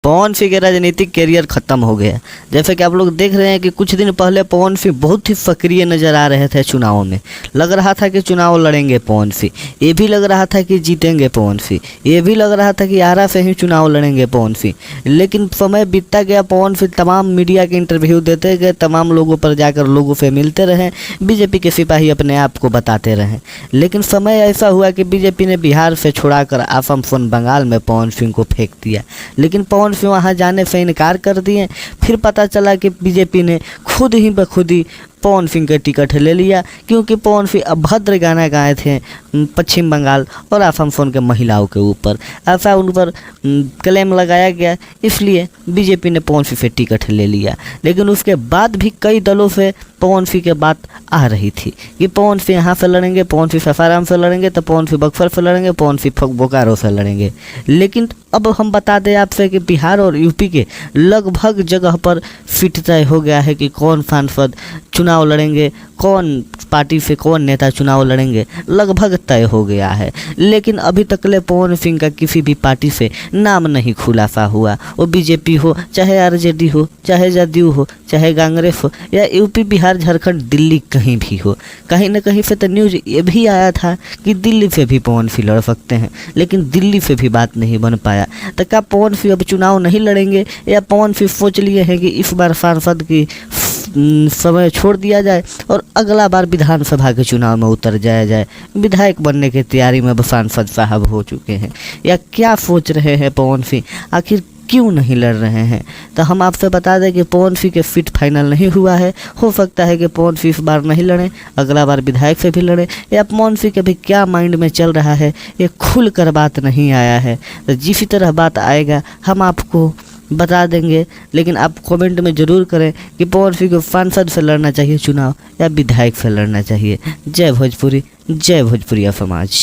पवन सिंह का राजनीतिक कैरियर खत्म हो गया। जैसे कि आप लोग देख रहे हैं कि कुछ दिन पहले पवन सिंह बहुत ही सक्रिय नजर आ रहे थे चुनाव में। लग रहा था कि चुनाव लड़ेंगे पवन सिंह, ये भी लग रहा था कि जीतेंगे पवन सिंह, ये भी लग रहा था कि आरा से ही चुनाव लड़ेंगे पवन सिंह। लेकिन समय बीतता गया, पवन सिंह तमाम मीडिया के इंटरव्यू देते गए, तमाम लोगों पर जाकर लोगों से मिलते रहे, बीजेपी के सिपाही अपने आप को बताते रहे। लेकिन समय ऐसा हुआ कि बीजेपी ने बिहार से छुड़ाकर असम बंगाल में पवन सिंह को फेंक दिया। लेकिन पवन सिंह वहाँ जाने से इनकार कर दिए। फिर पता चला कि बीजेपी ने खुद ही बखुद ही पवन सिंह का टिकट ले लिया, क्योंकि पवन सिंह अभद्र गाना गाए थे पश्चिम बंगाल और असम के महिलाओं के ऊपर। ऐसा उन पर क्लेम लगाया गया, इसलिए बीजेपी ने पवन सिंह से टिकट ले लिया। लेकिन उसके बाद भी कई दलों से पवन सिंह के बात आ रही थी कि पवन सिंह यहाँ से लड़ेंगे, पवन सिंह सासाराम से लड़ेंगे, तो पवन सिंह बक्सर से लड़ेंगे, पवन सिंह बोकारो से लड़ेंगे। लेकिन अब हम बता दें आपसे कि बिहार और यूपी के लगभग जगह पर फिट तय हो गया है कि कौन सांसद चुनाव लड़ेंगे, कौन पार्टी से कौन नेता चुनाव लड़ेंगे, लगभग तय हो गया है। लेकिन अभी तक ले पवन सिंह का किसी भी पार्टी से नाम नहीं खुलासा हुआ। वो बीजेपी हो, चाहे आरजेडी हो, चाहे जदयू हो, चाहे कांग्रेस हो, या यूपी बिहार झारखंड दिल्ली कहीं भी हो। कहीं न कहीं से तो न्यूज़ ये भी आया था कि दिल्ली से भी पवन सिंह लड़ सकते हैं, लेकिन दिल्ली से भी बात नहीं बन पाया। तो क्या पवन सिंह अब चुनाव नहीं लड़ेंगे, या पवन सिंह सोच लिए हैं कि इस बार सांसद की समय छोड़ दिया जाए और अगला बार विधानसभा के चुनाव में उतर जाया जाए? विधायक बनने की तैयारी में सांसद साहब हो चुके हैं, या क्या सोच रहे हैं पवन सिंह? आखिर क्यों नहीं लड़ रहे हैं? तो हम आपसे बता दें कि पवन सिंह के फिट फाइनल नहीं हुआ है। हो सकता है कि पवन सिंह इस बार नहीं लड़ें, अगला बार विधायक से भी लड़ें, या पवन सिंह के भी क्या माइंड में चल रहा है ये खुल कर बात नहीं आया है। तो जिस तरह बात आएगा हम आपको बता देंगे। लेकिन आप कमेंट में ज़रूर करें कि पवन सिंह को सांसद से लड़ना चाहिए चुनाव, या विधायक से लड़ना चाहिए। जय भोजपुरी, जय भोजपुरिया समाज।